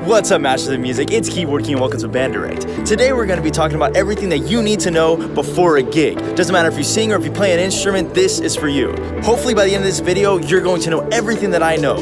What's up, Masters of Music? It's Keyboard King and welcome to Bandirect. Today we're going to be talking about everything that you need to know before a gig. Doesn't matter if you sing or if you play an instrument, this is for you. Hopefully by the end of this video, you're going to know everything that I know.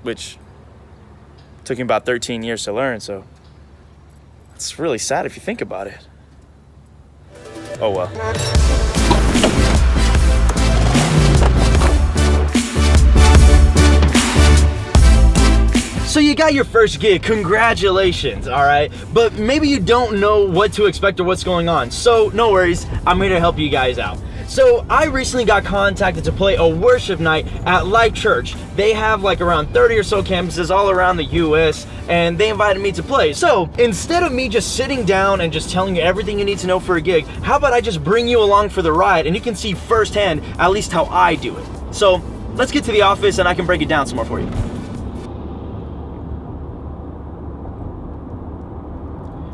Which took me about 13 years to learn, so it's really sad if you think about it. Oh well. So you got your first gig, congratulations, all right? But maybe you don't know what to expect or what's going on. So no worries, I'm here to help you guys out. So I recently got contacted to play a worship night at Life Church. They have like around 30 or so campuses all around the US, and they invited me to play. So instead of me just sitting down and just telling you everything you need to know for a gig, how about I just bring you along for the ride and you can see firsthand at least how I do it. So let's get to the office and I can break it down some more for you.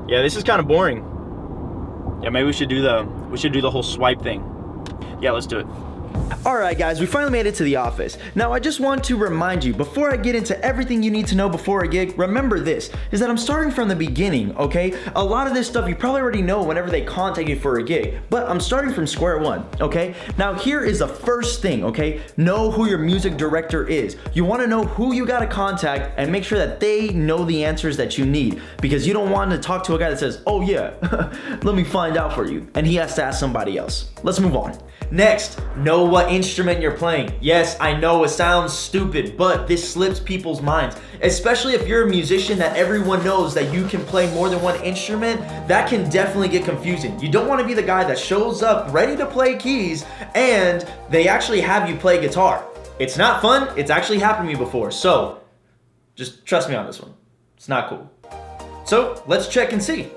Yeah, this is kind of boring. Yeah, maybe we should do the whole swipe thing. Yeah, let's do it. Alright guys, we finally made it to the office. Now I just want to remind you, before I get into everything you need to know before a gig, remember this, is that I'm starting from the beginning, okay? A lot of this stuff you probably already know whenever they contact you for a gig, but I'm starting from square one, okay? Now here is the first thing, okay? Know who your music director is. You want to know who you got to contact and make sure that they know the answers that you need, because you don't want to talk to a guy that says, oh yeah, let me find out for you, and he has to ask somebody else. Let's move on. Next, know what instrument you're playing. Yes, I know it sounds stupid, but this slips people's minds. Especially if you're a musician that everyone knows that you can play more than one instrument, that can definitely get confusing. You don't want to be the guy that shows up ready to play keys and they actually have you play guitar. It's not fun, it's actually happened to me before, so just trust me on this one. It's not cool. So, let's check and see.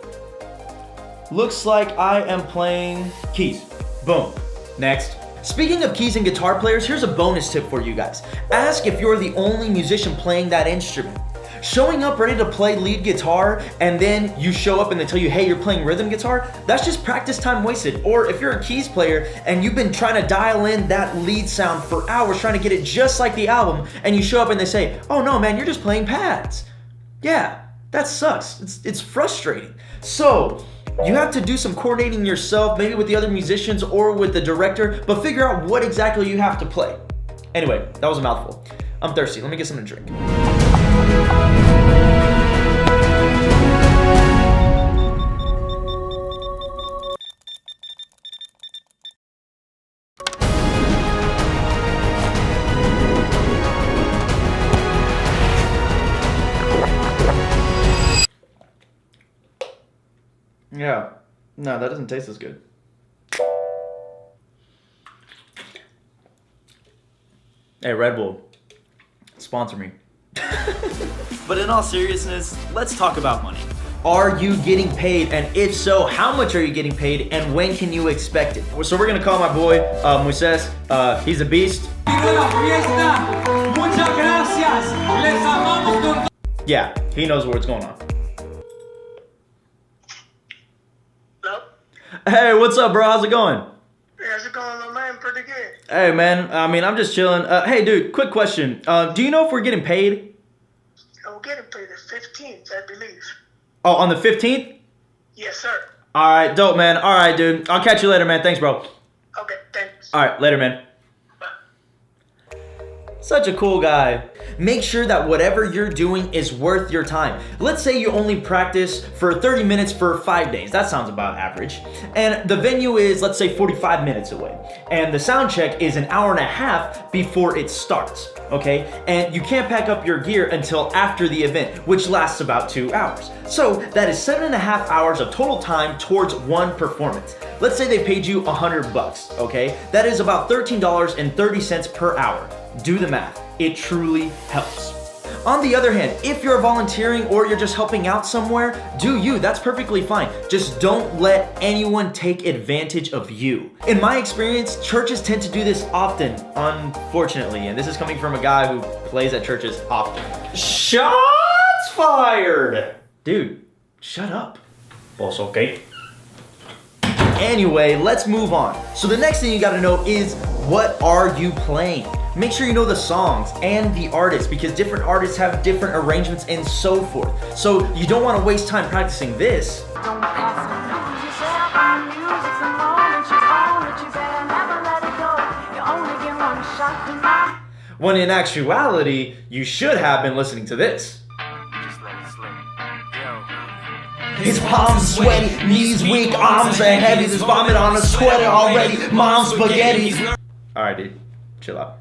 Looks like I am playing keys. Boom. Next. Speaking of keys and guitar players, here's a bonus tip for you guys. Ask if you're the only musician playing that instrument. Showing up ready to play lead guitar and then you show up and they tell you, hey, you're playing rhythm guitar, that's just practice time wasted. Or if you're a keys player and you've been trying to dial in that lead sound for hours, trying to get it just like the album, and you show up and they say, oh no man, you're just playing pads. Yeah, that sucks. It's frustrating. So, you have to do some coordinating yourself, maybe with the other musicians or with the director, but figure out what exactly you have to play. Anyway, that was a mouthful. I'm thirsty, let me get something to drink. Yeah, no, that doesn't taste as good. Hey, Red Bull, sponsor me. But in all seriousness, let's talk about money. Are you getting paid? And if so, how much are you getting paid? And when can you expect it? So we're gonna call my boy, Moises. He's a beast. Yeah, he knows what's going on. Hey, what's up, bro? How's it going? Hey, how's it going, little man? Pretty good. Hey, man. I mean, I'm just chilling. Hey, dude, quick question. Do you know if we're getting paid? We're getting paid the 15th, I believe. Oh, on the 15th? Yes, sir. All right, dope, man. All right, dude. I'll catch you later, man. Thanks, bro. Okay, thanks. All right, later, man. Bye. Such a cool guy. Make sure that whatever you're doing is worth your time. Let's say you only practice for 30 minutes for 5 days. That sounds about average. And the venue is, let's say, 45 minutes away. And the sound check is an hour and a half before it starts, okay? And you can't pack up your gear until after the event, which lasts about 2 hours. So that is 7.5 hours of total time towards one performance. Let's say they paid you $100, okay? That is about $13.30 per hour. Do the math. It truly helps. On the other hand, if you're volunteering or you're just helping out somewhere, do you, that's perfectly fine. Just don't let anyone take advantage of you. In my experience, churches tend to do this often, unfortunately, and this is coming from a guy who plays at churches often. Shots fired! Dude, shut up. Boss, okay? Anyway, let's move on. So the next thing you gotta know is, what are you playing? Make sure you know the songs and the artists because different artists have different arrangements and so forth. So you don't want to waste time practicing this. Don't pass it. Lose yourself on music's the moment you own it. You better never let it go. You only get one shot tonight. When in actuality, you should have been listening to this. Just let it slip. Yo. His palms are sweaty, knees weak, arms are heavy. There's vomit on his sweater already. Mom's spaghetti. Alright, dude. Chill out.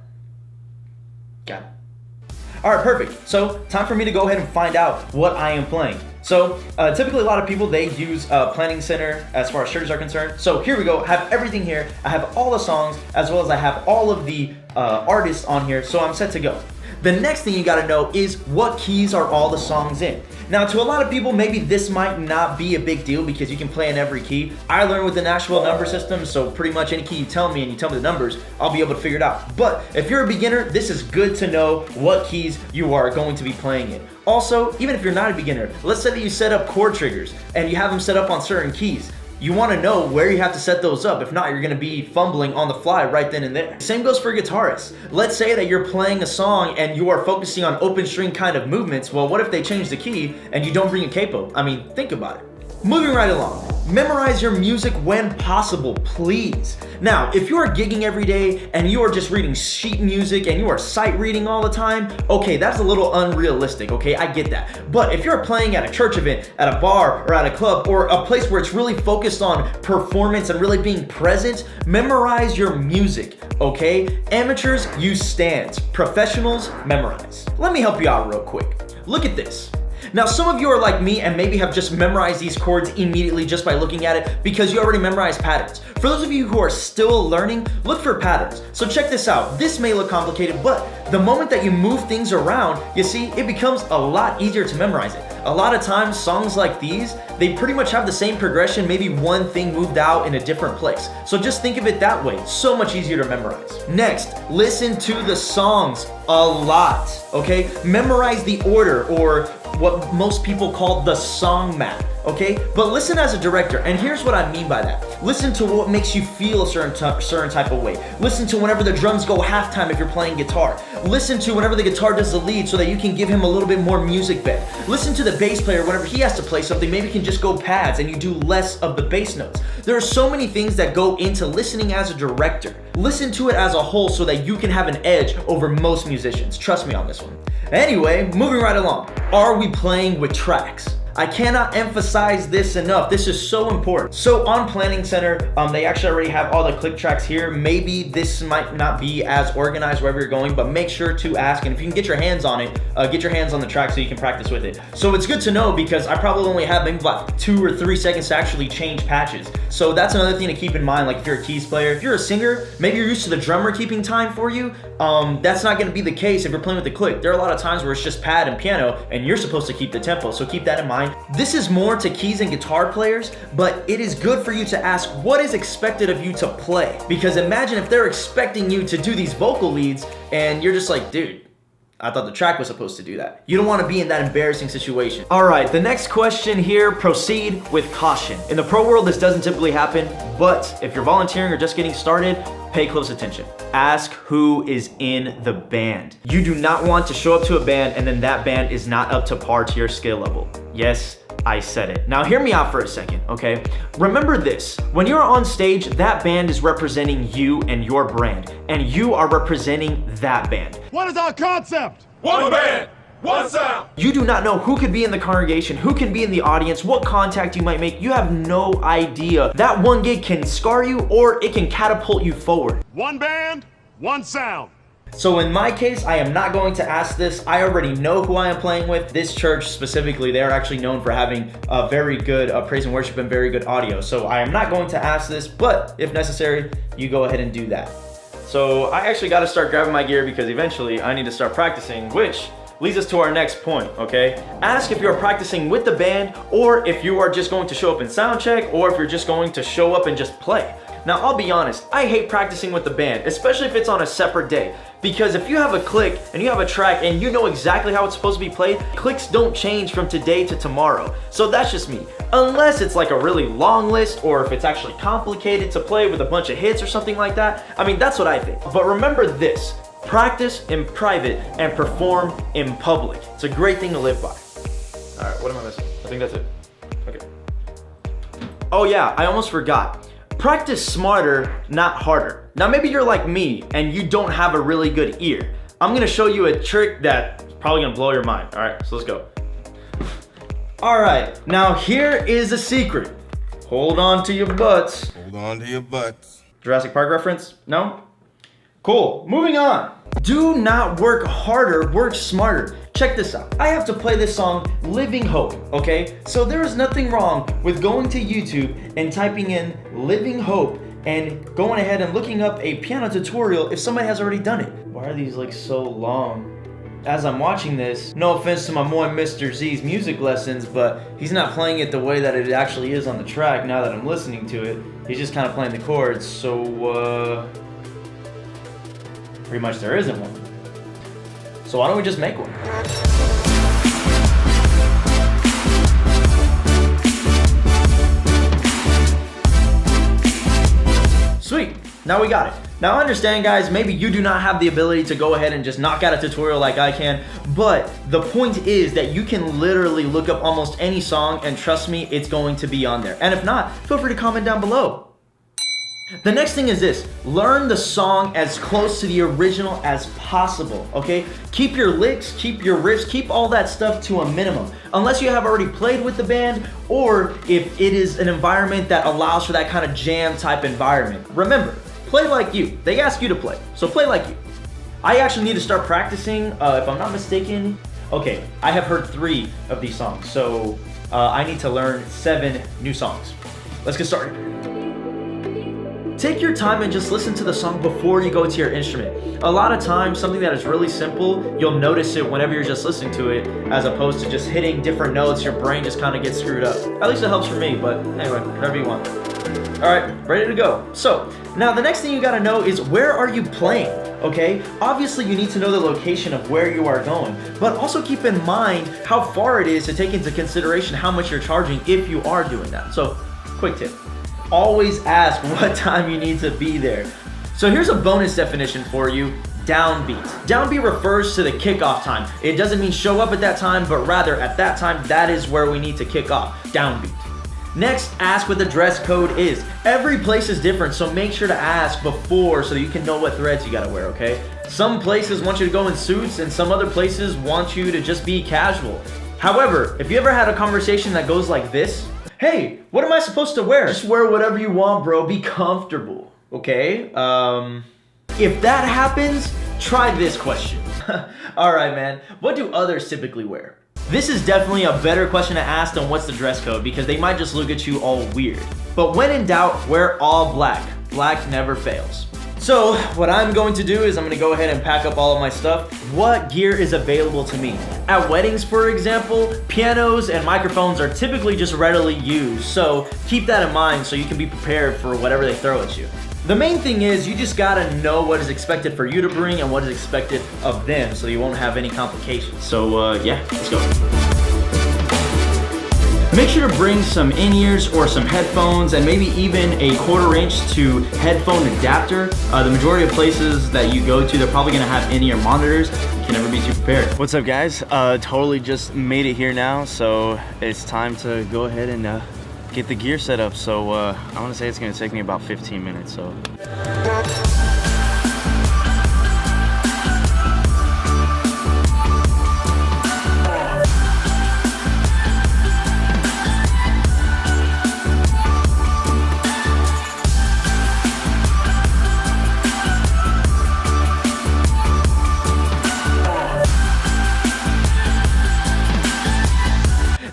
Got it. Alright, perfect. So, time for me to go ahead and find out what I am playing. So, typically a lot of people, they use Planning Center as far as shirts are concerned. So here we go, I have everything here. I have all the songs, as well as I have all of the artists on here, so I'm set to go. The next thing you gotta know is what keys are all the songs in. Now, to a lot of people, maybe this might not be a big deal because you can play in every key. I learned with the Nashville number system, so pretty much any key you tell me and you tell me the numbers, I'll be able to figure it out. But if you're a beginner, this is good to know what keys you are going to be playing in. Also, even if you're not a beginner, let's say that you set up chord triggers and you have them set up on certain keys. You want to know where you have to set those up. If not, you're going to be fumbling on the fly right then and there. Same goes for guitarists. Let's say that you're playing a song and you are focusing on open string kind of movements. Well, what if they change the key and you don't bring a capo? I mean, think about it. Moving right along. Memorize your music when possible, please. Now, if you are gigging every day and you are just reading sheet music and you are sight reading all the time, okay, that's a little unrealistic, okay? I get that. But if you're playing at a church event, at a bar, or at a club, or a place where it's really focused on performance and really being present, memorize your music, okay? Amateurs use stands. Professionals memorize. Let me help you out real quick. Look at this. Now, some of you are like me and maybe have just memorized these chords immediately just by looking at it because you already memorized patterns. For those of you who are still learning, look for patterns. So check this out. This may look complicated, but the moment that you move things around, you see, it becomes a lot easier to memorize it. A lot of times, songs like these, they pretty much have the same progression, maybe one thing moved out in a different place. So just think of it that way. So much easier to memorize. Next, listen to the songs a lot, okay? Memorize the order, or what most people call the song map, okay? But listen as a director, and here's what I mean by that. Listen to what makes you feel a certain type of way. Listen to whenever the drums go halftime if you're playing guitar. Listen to whenever the guitar does the lead so that you can give him a little bit more music bed. Listen to the bass player whenever he has to play something, maybe he can just go pads and you do less of the bass notes. There are so many things that go into listening as a director. Listen to it as a whole so that you can have an edge over most musicians. Trust me on this one. Anyway, moving right along. Are we playing with tracks? I cannot emphasize this enough. This is so important. So on Planning Center, they actually already have all the click tracks here. Maybe this might not be as organized wherever you're going, but make sure to ask. And if you can get your hands on it, get your hands on the track so you can practice with it. So it's good to know because I probably only have maybe about 2 or 3 seconds to actually change patches. So that's another thing to keep in mind. Like if you're a keys player, if you're a singer, maybe you're used to the drummer keeping time for you. That's not gonna be the case if you're playing with the click. There are a lot of times where it's just pad and piano and you're supposed to keep the tempo. So keep that in mind. This is more to keys and guitar players, but it is good for you to ask what is expected of you to play. Because imagine if they're expecting you to do these vocal leads and you're just like, dude, I thought the track was supposed to do that. You don't want to be in that embarrassing situation. All right, the next question here, proceed with caution. In the pro world, this doesn't typically happen, but if you're volunteering or just getting started, pay close attention. Ask who is in the band. You do not want to show up to a band and then that band is not up to par to your skill level. Yes, I said it. Now hear me out for a second, okay? Remember this, when you're on stage, that band is representing you and your brand, and you are representing that band. What is our concept? One band, one sound. You do not know who could be in the congregation, who can be in the audience, what contact you might make. You have no idea. That one gig can scar you or it can catapult you forward. One band, one sound. So in my case, I am not going to ask this. I already know who I am playing with. This church specifically, they are actually known for having a very good praise and worship and very good audio. So I am not going to ask this, but if necessary, you go ahead and do that. So I actually got to start grabbing my gear because eventually I need to start practicing, which leads us to our next point, okay? Ask if you're practicing with the band or if you are just going to show up in sound check or if you're just going to show up and just play. Now, I'll be honest, I hate practicing with the band, especially if it's on a separate day. Because if you have a click and you have a track and you know exactly how it's supposed to be played, clicks don't change from today to tomorrow. So that's just me. Unless it's like a really long list or if it's actually complicated to play with a bunch of hits or something like that. I mean, that's what I think. But remember this, Practice in private and perform in public. It's a great thing to live by. All right, what am I missing? I think that's it. Okay. Oh yeah, I almost forgot. Practice smarter, not harder. Now maybe you're like me and you don't have a really good ear. I'm gonna show you a trick that's probably gonna blow your mind. All right, so let's go. All right, now here is a secret. Hold on to your butts. Hold on to your butts. Jurassic Park reference? No? Cool, moving on. Do not work harder, work smarter. Check this out. I have to play this song, Living Hope, okay? So there is nothing wrong with going to YouTube and typing in Living Hope and going ahead and looking up a piano tutorial if somebody has already done it. Why are these like so long? As I'm watching this, no offense to my boy Mr. Z's music lessons, but he's not playing it the way that it actually is on the track now that I'm listening to it. He's just kind of playing the chords, so pretty much there isn't one. So why don't we just make one? Sweet, now we got it. Now I understand guys, maybe you do not have the ability to go ahead and just knock out a tutorial like I can, but the point is that you can literally look up almost any song and trust me, it's going to be on there. And if not, feel free to comment down below. The next thing is this, learn the song as close to the original as possible, okay? Keep your licks, keep your riffs, keep all that stuff to a minimum. Unless you have already played with the band, or if it is an environment that allows for that kind of jam type environment. Remember, play like you. They ask you to play, so play like you. I actually need to start practicing, if I'm not mistaken. Okay, I have heard 3 of these songs, so I need to learn 7 new songs. Let's get started. Take your time and just listen to the song before you go to your instrument. A lot of times, something that is really simple, you'll notice it whenever you're just listening to it, as opposed to just hitting different notes, your brain just kind of gets screwed up. At least it helps for me, but anyway, whatever you want. All right, ready to go. So, now the next thing you gotta know is where are you playing, okay? Obviously, you need to know the location of where you are going, but also keep in mind how far it is to take into consideration how much you're charging if you are doing that. So, quick tip. Always ask what time you need to be there. So here's a bonus definition for you, downbeat. Downbeat refers to the kickoff time. It doesn't mean show up at that time, but rather at that time, that is where we need to kick off, downbeat. Next, ask what the dress code is. Every place is different, so make sure to ask before so that you can know what threads you gotta wear, okay? Some places want you to go in suits and some other places want you to just be casual. However, if you ever had a conversation that goes like this, hey, what am I supposed to wear? Just wear whatever you want, bro. Be comfortable, okay? If that happens, try this question. All right, man. What do others typically wear? This is definitely a better question to ask than what's the dress code because they might just look at you all weird. But when in doubt, wear all black. Black never fails. So what I'm going to do is I'm going to go ahead and pack up all of my stuff. What gear is available to me? At weddings, for example, pianos and microphones are typically just readily used. So keep that in mind so you can be prepared for whatever they throw at you. The main thing is you just gotta know what is expected for you to bring and what is expected of them so you won't have any complications. So yeah, let's go. Make sure to bring some in-ears or some headphones and maybe even a 1/4 inch to headphone adapter. The majority of places that you go to, they're probably gonna have in-ear monitors. You can never be too prepared. What's up guys? Totally just made it here now, so it's time to go ahead and get the gear set up. So I wanna say it's gonna take me about 15 minutes, so.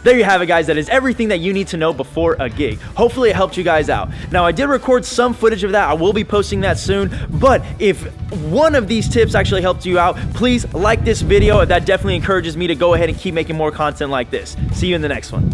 There you have it, guys. That is everything that you need to know before a gig. Hopefully it helped you guys out. Now, I did record some footage of that. I will be posting that soon. But if one of these tips actually helped you out, please like this video. That definitely encourages me to go ahead and keep making more content like this. See you in the next one.